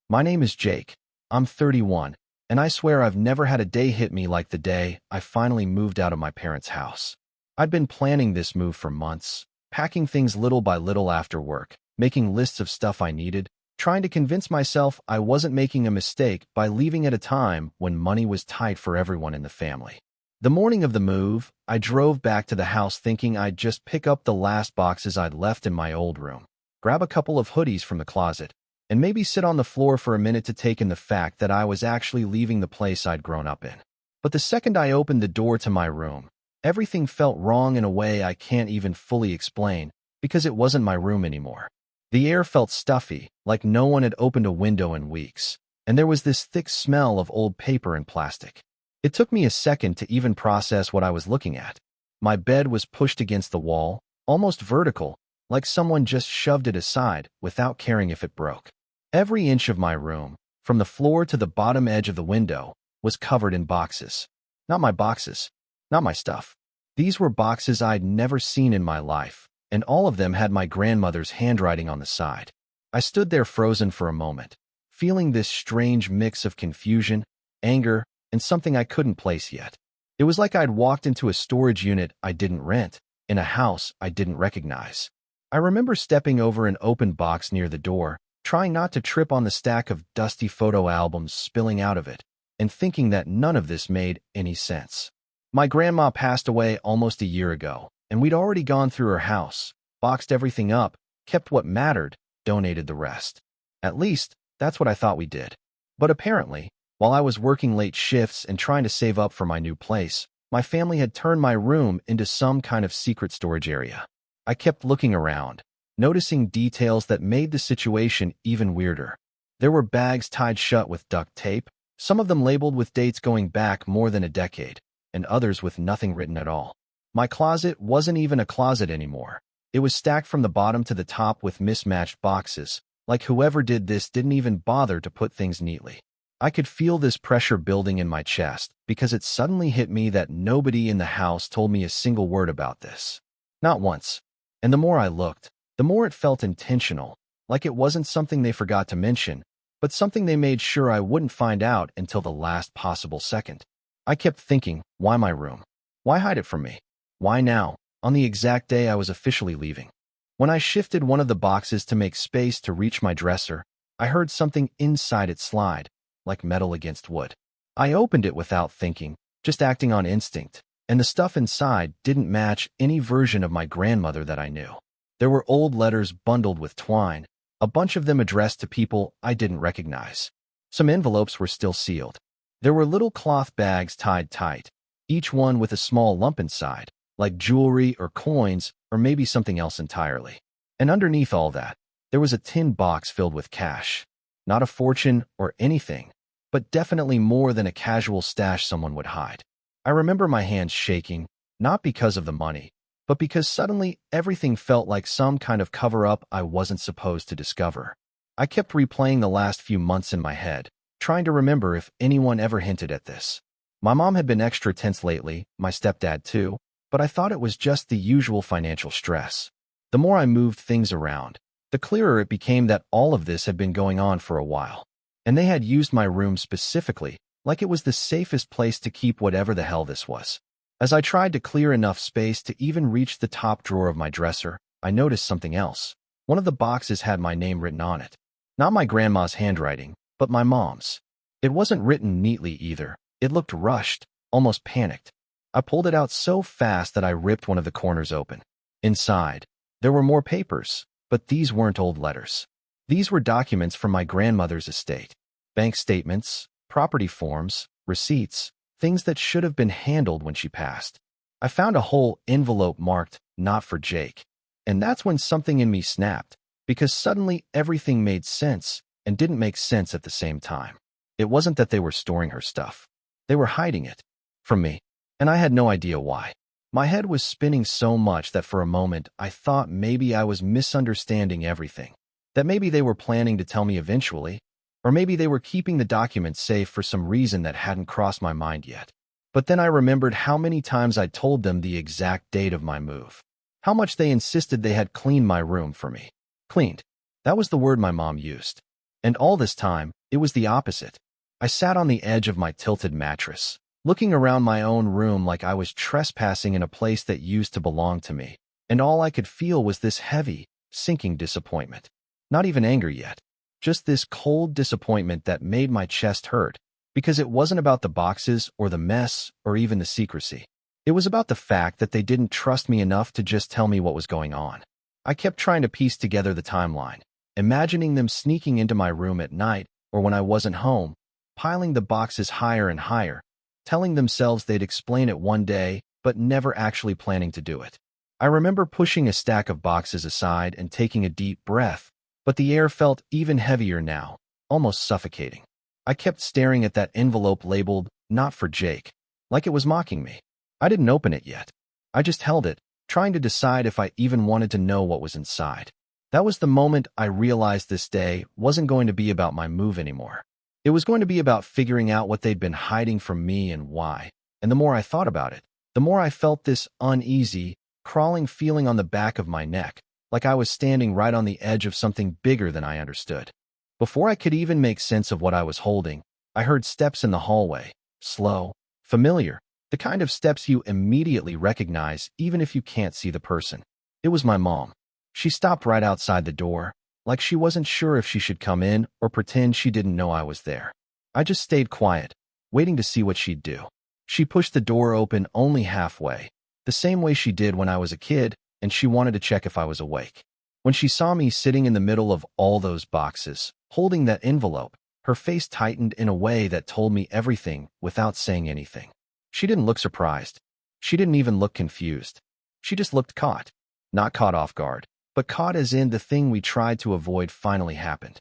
My name is Jake. I'm 31, and I swear I've never had a day hit me like the day I finally moved out of my parents' house. I'd been planning this move for months, packing things little by little after work, making lists of stuff I needed, trying to convince myself I wasn't making a mistake by leaving at a time when money was tight for everyone in the family. The morning of the move, I drove back to the house thinking I'd just pick up the last boxes I'd left in my old room, grab a couple of hoodies from the closet, and maybe sit on the floor for a minute to take in the fact that I was actually leaving the place I'd grown up in. But the second I opened the door to my room, everything felt wrong in a way I can't even fully explain because it wasn't my room anymore. The air felt stuffy, like no one had opened a window in weeks, and there was this thick smell of old paper and plastic. It took me a second to even process what I was looking at. My bed was pushed against the wall, almost vertical, like someone just shoved it aside without caring if it broke. Every inch of my room, from the floor to the bottom edge of the window, was covered in boxes. Not my boxes, not my stuff. These were boxes I'd never seen in my life, and all of them had my grandmother's handwriting on the side. I stood there frozen for a moment, feeling this strange mix of confusion, anger, and something I couldn't place yet. It was like I'd walked into a storage unit I didn't rent, in a house I didn't recognize. I remember stepping over an open box near the door, trying not to trip on the stack of dusty photo albums spilling out of it, and thinking that none of this made any sense. My grandma passed away almost a year ago, and we'd already gone through her house, boxed everything up, kept what mattered, donated the rest. At least, that's what I thought we did. But apparently, while I was working late shifts and trying to save up for my new place, my family had turned my room into some kind of secret storage area. I kept looking around, noticing details that made the situation even weirder. There were bags tied shut with duct tape, some of them labeled with dates going back more than a decade, and others with nothing written at all. My closet wasn't even a closet anymore. It was stacked from the bottom to the top with mismatched boxes, like whoever did this didn't even bother to put things neatly. I could feel this pressure building in my chest because it suddenly hit me that nobody in the house told me a single word about this. Not once. And the more I looked, the more it felt intentional, like it wasn't something they forgot to mention, but something they made sure I wouldn't find out until the last possible second. I kept thinking, why my room? Why hide it from me? Why now, on the exact day I was officially leaving? When I shifted one of the boxes to make space to reach my dresser, I heard something inside it slide, like metal against wood. I opened it without thinking, just acting on instinct, and the stuff inside didn't match any version of my grandmother that I knew. There were old letters bundled with twine, a bunch of them addressed to people I didn't recognize. Some envelopes were still sealed. There were little cloth bags tied tight, each one with a small lump inside, like jewelry or coins or maybe something else entirely. And underneath all that, there was a tin box filled with cash. Not a fortune or anything, but definitely more than a casual stash someone would hide. I remember my hands shaking, not because of the money, but because suddenly everything felt like some kind of cover-up I wasn't supposed to discover. I kept replaying the last few months in my head, trying to remember if anyone ever hinted at this. My mom had been extra tense lately, my stepdad too, but I thought it was just the usual financial stress. The more I moved things around, the clearer it became that all of this had been going on for a while. And they had used my room specifically, like it was the safest place to keep whatever the hell this was. As I tried to clear enough space to even reach the top drawer of my dresser, I noticed something else. One of the boxes had my name written on it. Not my grandma's handwriting, but my mom's. It wasn't written neatly either. It looked rushed, almost panicked. I pulled it out so fast that I ripped one of the corners open. Inside, there were more papers, but these weren't old letters. These were documents from my grandmother's estate. Bank statements, property forms, receipts, things that should have been handled when she passed. I found a whole envelope marked, "Not for Jake." And that's when something in me snapped, because suddenly everything made sense and didn't make sense at the same time. It wasn't that they were storing her stuff. They were hiding it from me, and I had no idea why. My head was spinning so much that for a moment I thought maybe I was misunderstanding everything, that maybe they were planning to tell me eventually, or maybe they were keeping the documents safe for some reason that hadn't crossed my mind yet. But then I remembered how many times I'd told them the exact date of my move, how much they insisted they had cleaned my room for me. Cleaned. That was the word my mom used. And all this time, it was the opposite. I sat on the edge of my tilted mattress, looking around my own room like I was trespassing in a place that used to belong to me. And all I could feel was this heavy, sinking disappointment. Not even anger yet. Just this cold disappointment that made my chest hurt, because it wasn't about the boxes or the mess or even the secrecy. It was about the fact that they didn't trust me enough to just tell me what was going on. I kept trying to piece together the timeline, imagining them sneaking into my room at night or when I wasn't home, piling the boxes higher and higher, telling themselves they'd explain it one day, but never actually planning to do it. I remember pushing a stack of boxes aside and taking a deep breath, but the air felt even heavier now, almost suffocating. I kept staring at that envelope labeled, "Not for Jake," like it was mocking me. I didn't open it yet. I just held it, trying to decide if I even wanted to know what was inside. That was the moment I realized this day wasn't going to be about my move anymore. It was going to be about figuring out what they'd been hiding from me and why. And the more I thought about it, the more I felt this uneasy, crawling feeling on the back of my neck, like I was standing right on the edge of something bigger than I understood. Before I could even make sense of what I was holding, I heard steps in the hallway, slow, familiar, the kind of steps you immediately recognize even if you can't see the person. It was my mom. She stopped right outside the door, like she wasn't sure if she should come in or pretend she didn't know I was there. I just stayed quiet, waiting to see what she'd do. She pushed the door open only halfway, the same way she did when I was a kid, and she wanted to check if I was awake. When she saw me sitting in the middle of all those boxes, holding that envelope, her face tightened in a way that told me everything without saying anything. She didn't look surprised. She didn't even look confused. She just looked caught. Not caught off guard, but caught as in the thing we tried to avoid finally happened.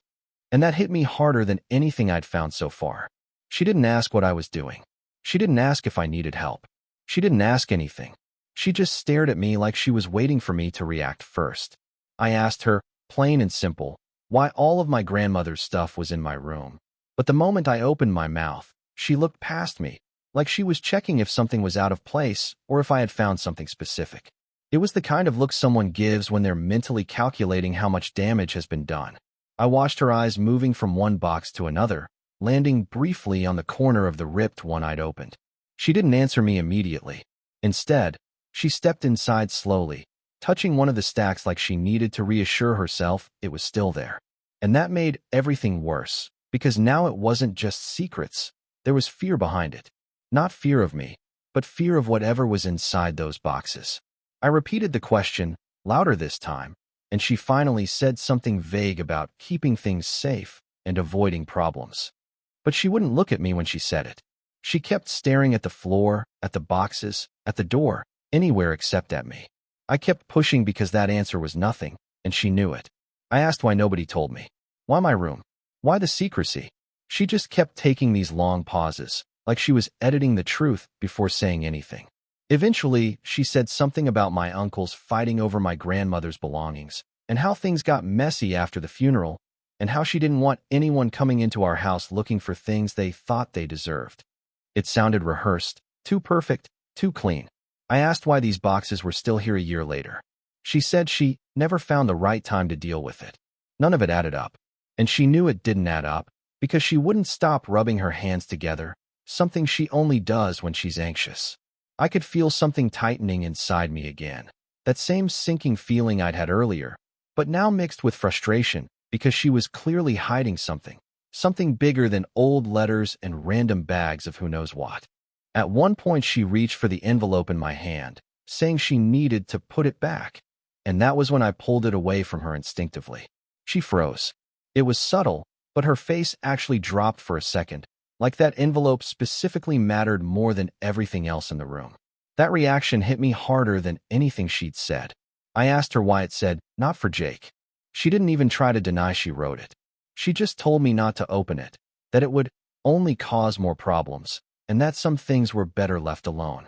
And that hit me harder than anything I'd found so far. She didn't ask what I was doing. She didn't ask if I needed help. She didn't ask anything. She just stared at me like she was waiting for me to react first. I asked her, plain and simple, why all of my grandmother's stuff was in my room. But the moment I opened my mouth, she looked past me, like she was checking if something was out of place or if I had found something specific. It was the kind of look someone gives when they're mentally calculating how much damage has been done. I watched her eyes moving from one box to another, landing briefly on the corner of the ripped one I'd opened. She didn't answer me immediately. Instead, she stepped inside slowly, touching one of the stacks like she needed to reassure herself it was still there. And that made everything worse, because now it wasn't just secrets. There was fear behind it. Not fear of me, but fear of whatever was inside those boxes. I repeated the question, louder this time, and she finally said something vague about keeping things safe and avoiding problems. But she wouldn't look at me when she said it. She kept staring at the floor, at the boxes, at the door, anywhere except at me. I kept pushing because that answer was nothing, and she knew it. I asked why nobody told me. Why my room? Why the secrecy? She just kept taking these long pauses, like she was editing the truth before saying anything. Eventually, she said something about my uncles fighting over my grandmother's belongings, and how things got messy after the funeral, and how she didn't want anyone coming into our house looking for things they thought they deserved. It sounded rehearsed, too perfect, too clean. I asked why these boxes were still here a year later. She said she never found the right time to deal with it. None of it added up. And she knew it didn't add up, because she wouldn't stop rubbing her hands together, something she only does when she's anxious. I could feel something tightening inside me again. That same sinking feeling I'd had earlier, but now mixed with frustration, because she was clearly hiding something. Something bigger than old letters and random bags of who knows what. At one point she reached for the envelope in my hand, saying she needed to put it back. And that was when I pulled it away from her instinctively. She froze. It was subtle, but her face actually dropped for a second, like that envelope specifically mattered more than everything else in the room. That reaction hit me harder than anything she'd said. I asked her why it said, "Not for Jake." She didn't even try to deny she wrote it. She just told me not to open it, that it would only cause more problems, and that some things were better left alone.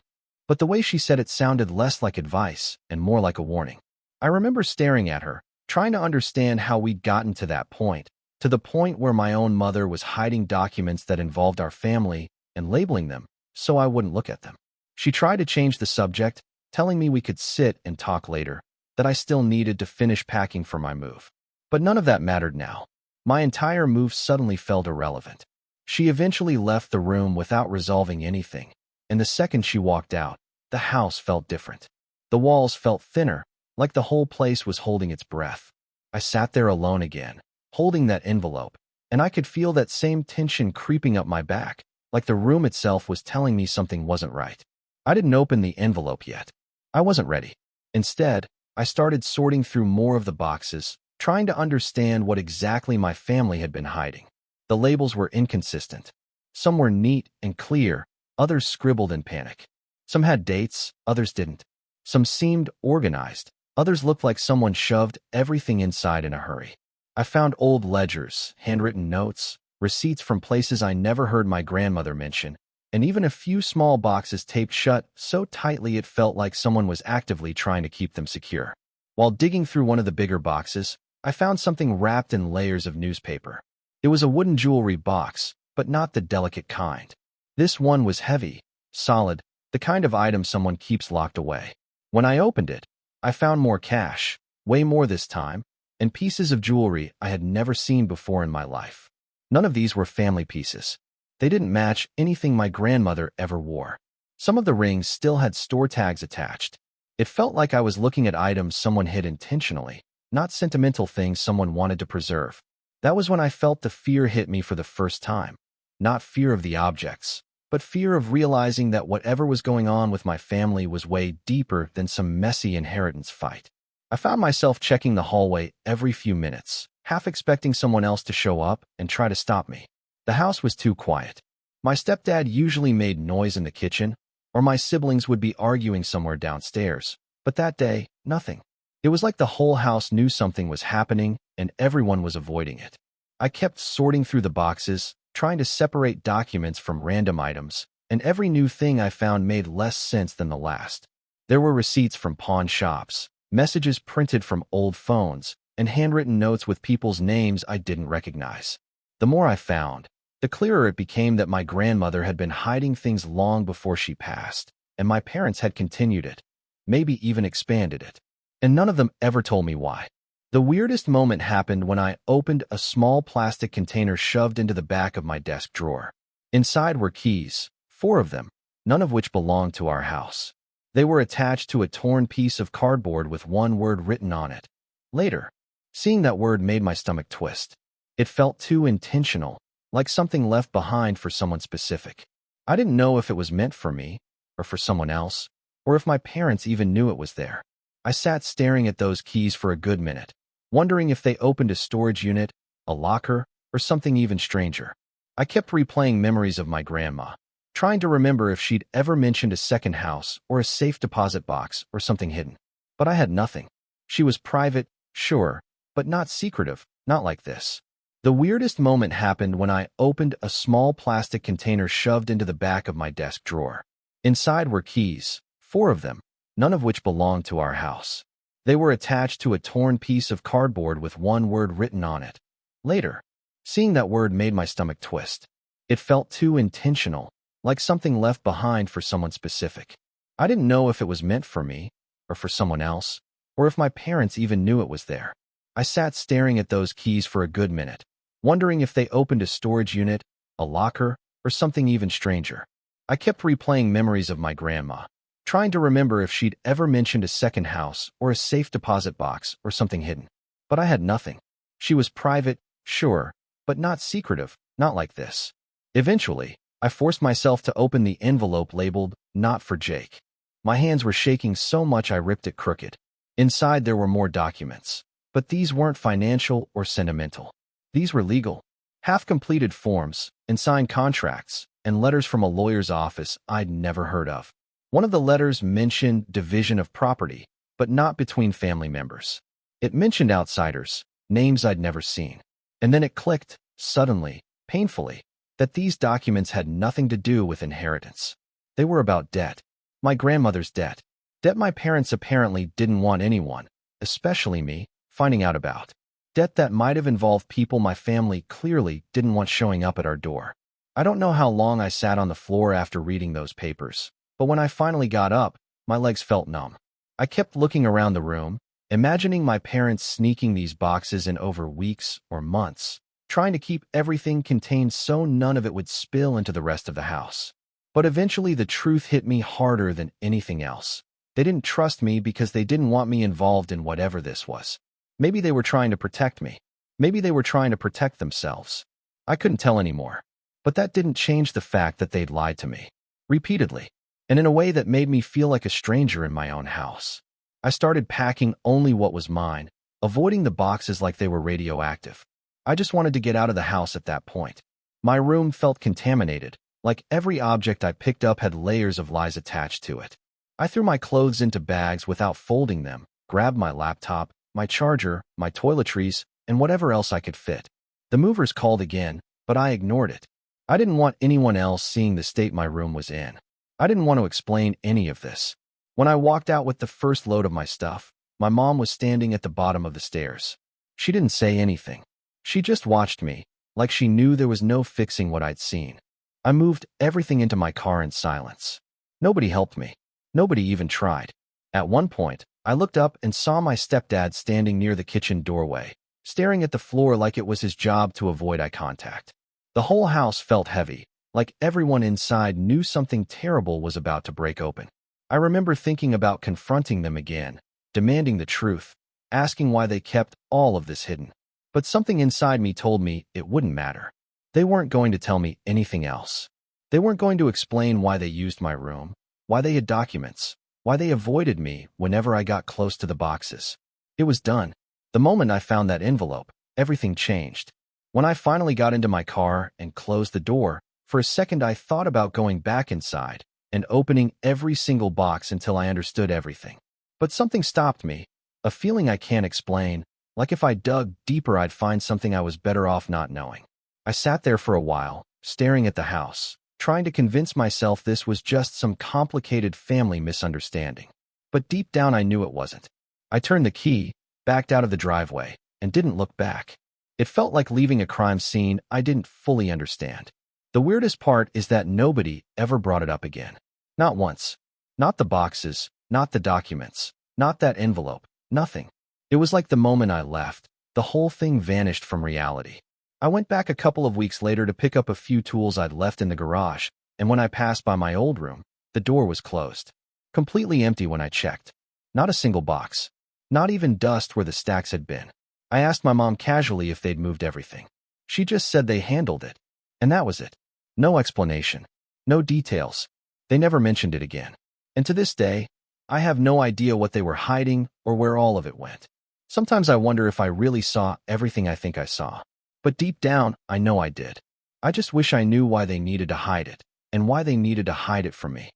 But the way she said it sounded less like advice and more like a warning. I remember staring at her, trying to understand how we'd gotten to that point, to the point where my own mother was hiding documents that involved our family and labeling them so I wouldn't look at them. She tried to change the subject, telling me we could sit and talk later, that I still needed to finish packing for my move. But none of that mattered now. My entire move suddenly felt irrelevant. She eventually left the room without resolving anything, and the second she walked out, the house felt different. The walls felt thinner, like the whole place was holding its breath. I sat there alone again, holding that envelope, and I could feel that same tension creeping up my back, like the room itself was telling me something wasn't right. I didn't open the envelope yet. I wasn't ready. Instead, I started sorting through more of the boxes, trying to understand what exactly my family had been hiding. The labels were inconsistent. Some were neat and clear, others scribbled in panic. Some had dates, others didn't. Some seemed organized, others looked like someone shoved everything inside in a hurry. I found old ledgers, handwritten notes, receipts from places I never heard my grandmother mention, and even a few small boxes taped shut so tightly it felt like someone was actively trying to keep them secure. While digging through one of the bigger boxes, I found something wrapped in layers of newspaper. It was a wooden jewelry box, but not the delicate kind. This one was heavy, solid, the kind of item someone keeps locked away. When I opened it, I found more cash, way more this time, and pieces of jewelry I had never seen before in my life. None of these were family pieces. They didn't match anything my grandmother ever wore. Some of the rings still had store tags attached. It felt like I was looking at items someone hid intentionally, not sentimental things someone wanted to preserve. That was when I felt the fear hit me for the first time. Not fear of the objects, but fear of realizing that whatever was going on with my family was way deeper than some messy inheritance fight. I found myself checking the hallway every few minutes, half expecting someone else to show up and try to stop me. The house was too quiet. My stepdad usually made noise in the kitchen, or my siblings would be arguing somewhere downstairs, but that day, nothing. It was like the whole house knew something was happening and everyone was avoiding it. I kept sorting through the boxes, trying to separate documents from random items, and every new thing I found made less sense than the last. There were receipts from pawn shops, messages printed from old phones, and handwritten notes with people's names I didn't recognize. The more I found, the clearer it became that my grandmother had been hiding things long before she passed, and my parents had continued it, maybe even expanded it. And none of them ever told me why. The weirdest moment happened when I opened a small plastic container shoved into the back of my desk drawer. Inside were keys, 4 of them, none of which belonged to our house. They were attached to a torn piece of cardboard with one word written on it. Later, seeing that word made my stomach twist. It felt too intentional, like something left behind for someone specific. I didn't know if it was meant for me, or for someone else, or if my parents even knew it was there. I sat staring at those keys for a good minute, wondering if they opened a storage unit, a locker, or something even stranger. I kept replaying memories of my grandma, trying to remember if she'd ever mentioned a second house or a safe deposit box or something hidden. But I had nothing. She was private, sure, but not secretive, not like this. The weirdest moment happened when I opened a small plastic container shoved into the back of my desk drawer. Inside were keys, 4 of them, none of which belonged to our house. They were attached to a torn piece of cardboard with one word written on it. Later, seeing that word made my stomach twist. It felt too intentional, like something left behind for someone specific. I didn't know if it was meant for me, or for someone else, or if my parents even knew it was there. I sat staring at those keys for a good minute, wondering if they opened a storage unit, a locker, or something even stranger. I kept replaying memories of my grandma, trying to remember if she'd ever mentioned a second house or a safe deposit box or something hidden. But I had nothing. She was private, sure, but not secretive, not like this. Eventually, I forced myself to open the envelope labeled, "Not for Jake." My hands were shaking so much I ripped it crooked. Inside there were more documents, but these weren't financial or sentimental. These were legal, half-completed forms, and signed contracts, and letters from a lawyer's office I'd never heard of. One of the letters mentioned division of property, but not between family members. It mentioned outsiders, names I'd never seen. And then it clicked, suddenly, painfully, that these documents had nothing to do with inheritance. They were about debt. My grandmother's debt. Debt my parents apparently didn't want anyone, especially me, finding out about. Debt that might have involved people my family clearly didn't want showing up at our door. I don't know how long I sat on the floor after reading those papers, but when I finally got up, my legs felt numb. I kept looking around the room, imagining my parents sneaking these boxes in over weeks or months. trying to keep everything contained so none of it would spill into the rest of the house. But eventually the truth hit me harder than anything else. They didn't trust me because they didn't want me involved in whatever this was. Maybe they were trying to protect me. Maybe they were trying to protect themselves. I couldn't tell anymore. But that didn't change the fact that they'd lied to me. Repeatedly. And in a way that made me feel like a stranger in my own house. I started packing only what was mine, avoiding the boxes like they were radioactive. I just wanted to get out of the house at that point. My room felt contaminated, like every object I picked up had layers of lies attached to it. I threw my clothes into bags without folding them, grabbed my laptop, my charger, my toiletries, and whatever else I could fit. The movers called again, but I ignored it. I didn't want anyone else seeing the state my room was in. I didn't want to explain any of this. When I walked out with the first load of my stuff, my mom was standing at the bottom of the stairs. She didn't say anything. She just watched me, like she knew there was no fixing what I'd seen. I moved everything into my car in silence. Nobody helped me. Nobody even tried. At one point, I looked up and saw my stepdad standing near the kitchen doorway, staring at the floor like it was his job to avoid eye contact. The whole house felt heavy, like everyone inside knew something terrible was about to break open. I remember thinking about confronting them again, demanding the truth, asking why they kept all of this hidden. But something inside me told me it wouldn't matter. They weren't going to tell me anything else. They weren't going to explain why they used my room, why they had documents, why they avoided me whenever I got close to the boxes. It was done. The moment I found that envelope, everything changed. When I finally got into my car and closed the door, for a second I thought about going back inside and opening every single box until I understood everything. But something stopped me, a feeling I can't explain, like if I dug deeper I'd find something I was better off not knowing. I sat there for a while, staring at the house, trying to convince myself this was just some complicated family misunderstanding. But deep down I knew it wasn't. I turned the key, backed out of the driveway, and didn't look back. It felt like leaving a crime scene I didn't fully understand. The weirdest part is that nobody ever brought it up again. Not once. Not the boxes, not the documents, not that envelope, nothing. It was like the moment I left, the whole thing vanished from reality. I went back a couple of weeks later to pick up a few tools I'd left in the garage, and when I passed by my old room, the door was closed. Completely empty when I checked. Not a single box. Not even dust where the stacks had been. I asked my mom casually if they'd moved everything. She just said they handled it. And that was it. No explanation. No details. They never mentioned it again. And to this day, I have no idea what they were hiding or where all of it went. Sometimes I wonder if I really saw everything I think I saw. But deep down, I know I did. I just wish I knew why they needed to hide it, and why they needed to hide it from me.